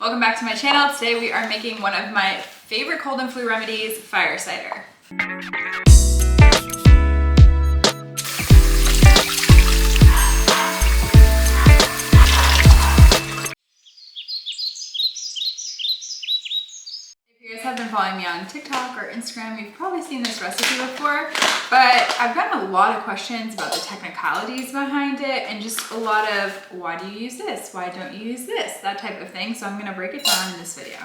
Welcome back to my channel. Today we are making one of my favorite cold and flu remedies, fire cider. If you guys have been following me on TikTok or Instagram, you've probably seen this recipe before, but I've gotten a lot of questions about the technicalities behind it and just a lot of why do you use this? Why don't you use this? That type of thing. So I'm gonna break it down in this video.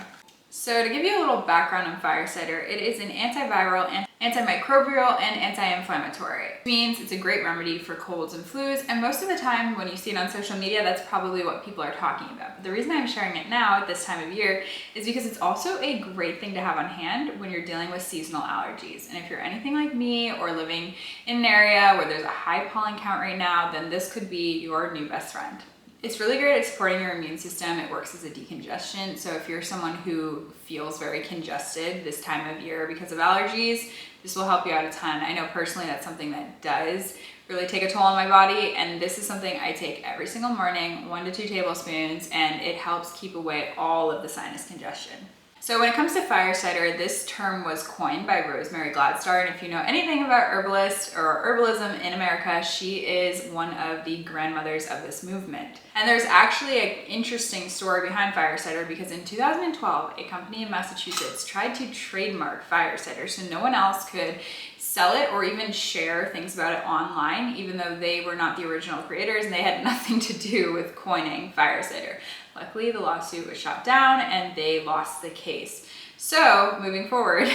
So to give you a little background on fire cider, it is an antiviral, antimicrobial, and anti-inflammatory. It means it's a great remedy for colds and flus, and most of the time when you see it on social media, that's probably what people are talking about. But the reason I'm sharing it now at this time of year is because it's also a great thing to have on hand when you're dealing with seasonal allergies. And if you're anything like me or living in an area where there's a high pollen count right now, then this could be your new best friend. It's really great at supporting your immune system. It works as a decongestant. So if you're someone who feels very congested this time of year because of allergies, this will help you out a ton. I know personally that's something that does really take a toll on my body. And this is something I take every single morning, 1 to 2 tablespoons, and it helps keep away all of the sinus congestion. So when it comes to fire cider, this term was coined by Rosemary Gladstar, and if you know anything about herbalists or herbalism in America, she is one of the grandmothers of this movement. And there's actually an interesting story behind fire cider because in 2012, a company in Massachusetts tried to trademark fire cider so no one else could sell it or even share things about it online, even though they were not the original creators and they had nothing to do with coining fire cider. Luckily, the lawsuit was shot down and they lost the case. So moving forward,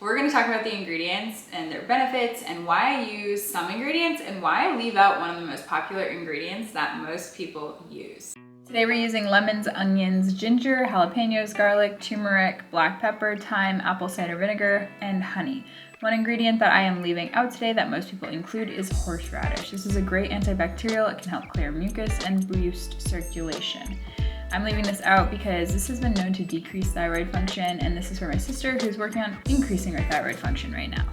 we're going to talk about the ingredients and their benefits and why I use some ingredients and why I leave out one of the most popular ingredients that most people use. Today we're using lemons, onions, ginger, jalapenos, garlic, turmeric, black pepper, thyme, apple cider vinegar, and honey. One ingredient that I am leaving out today that most people include is horseradish. This is a great antibacterial. It can help clear mucus and boost circulation. I'm leaving this out because this has been known to decrease thyroid function, and this is for my sister who's working on increasing her thyroid function right now.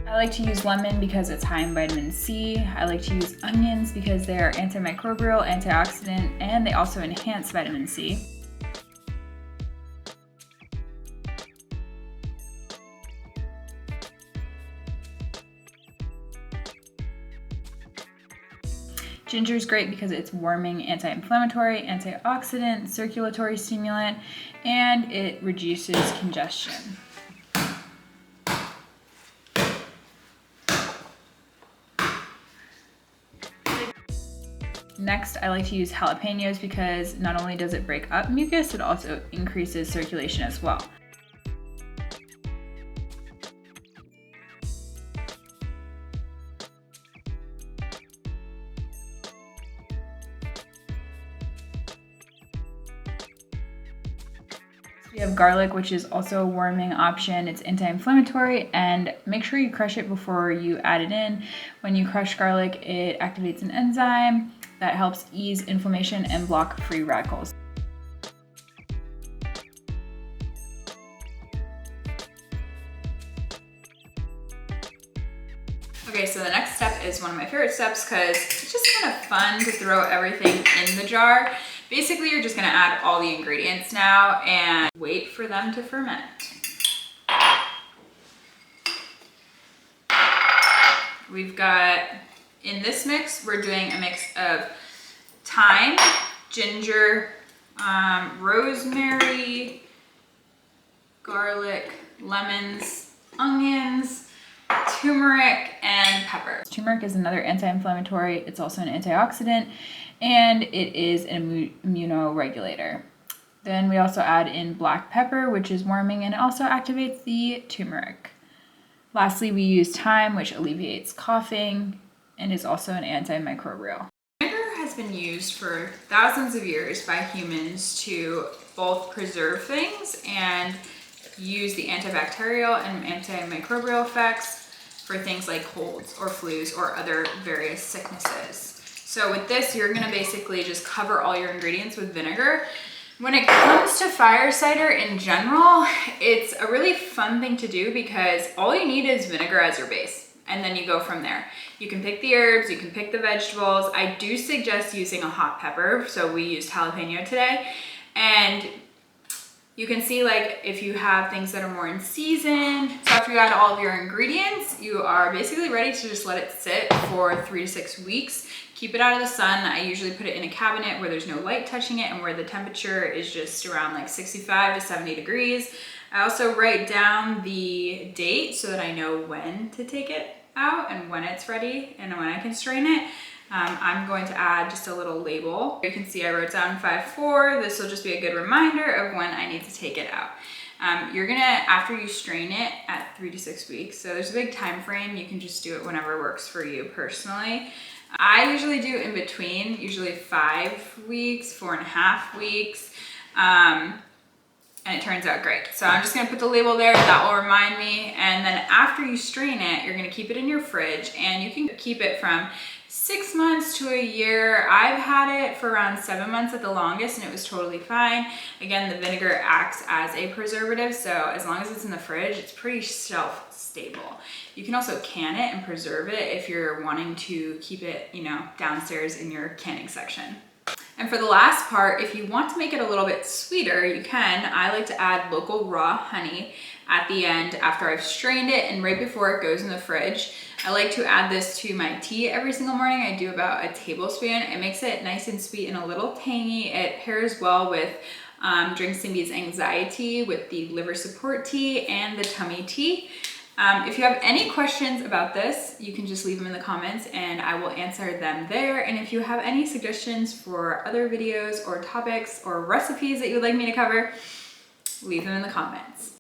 I like to use lemon because it's high in vitamin C. I like to use onions because they are antimicrobial, antioxidant, and they also enhance vitamin C. Ginger is great because it's warming, anti-inflammatory, antioxidant, circulatory stimulant, and it reduces congestion. Next, I like to use jalapenos because not only does it break up mucus, it also increases circulation as well. We have garlic, which is also a warming option. It's anti-inflammatory, and make sure you crush it before you add it in. When you crush garlic, it activates an enzyme that helps ease inflammation and block free radicals. Okay, so the next step is one of my favorite steps because it's just kind of fun to throw everything in the jar. Basically, you're just gonna add all the ingredients now and wait for them to ferment. We've got, in this mix, we're doing a mix of thyme, ginger, rosemary, garlic, lemons, onions, turmeric, and pepper. Turmeric is another anti-inflammatory. It's also an antioxidant, and it is an immunoregulator. Then we also add in black pepper, which is warming, and it also activates the turmeric. Lastly, we use thyme, which alleviates coughing and is also an antimicrobial. Vinegar has been used for thousands of years by humans to both preserve things and use the antibacterial and antimicrobial effects for things like colds or flus or other various sicknesses. So with this, you're gonna basically just cover all your ingredients with vinegar. When it comes to fire cider in general, it's a really fun thing to do because all you need is vinegar as your base, and then you go from there. You can pick the herbs, you can pick the vegetables. I do suggest using a hot pepper, so we used jalapeno today. And you can see like if you have things that are more in season. So after you add all of your ingredients, you are basically ready to just let it sit for 3 to 6 weeks. Keep it out of the sun. I usually put it in a cabinet where there's no light touching it and where the temperature is just around like 65 to 70 degrees. I also write down the date so that I know when to take it out and when it's ready and when I can strain it. I'm going to add just a little label. You can see I wrote down 5-4. This will just be a good reminder of when I need to take it out. You're gonna, after you strain it at 3 to 6 weeks, so there's a big time frame, you can just do it whenever works for you personally. I usually do in between, usually 5 weeks, 4.5 weeks. And it turns out great. So I'm just gonna put the label there, that will remind me. And then after you strain it, you're gonna keep it in your fridge, and you can keep it from 6 months to a year. I've had it for around 7 months at the longest, and it was totally fine. Again, the vinegar acts as a preservative, so as long as it's in the fridge, it's pretty shelf stable. You can also can it and preserve it if you're wanting to keep it, you know, downstairs in your canning section. And for the last part, if you want to make it a little bit sweeter, you can. I like to add local raw honey at the end after I've strained it and right before it goes in the fridge. I like to add this to my tea every single morning. I do about a tablespoon. It makes it nice and sweet and a little tangy. It pairs well with Drink Cindy's Anxiety, with the liver support tea and the tummy tea. If you have any questions about this, you can just leave them in the comments and I will answer them there. And if you have any suggestions for other videos or topics or recipes that you would like me to cover, leave them in the comments.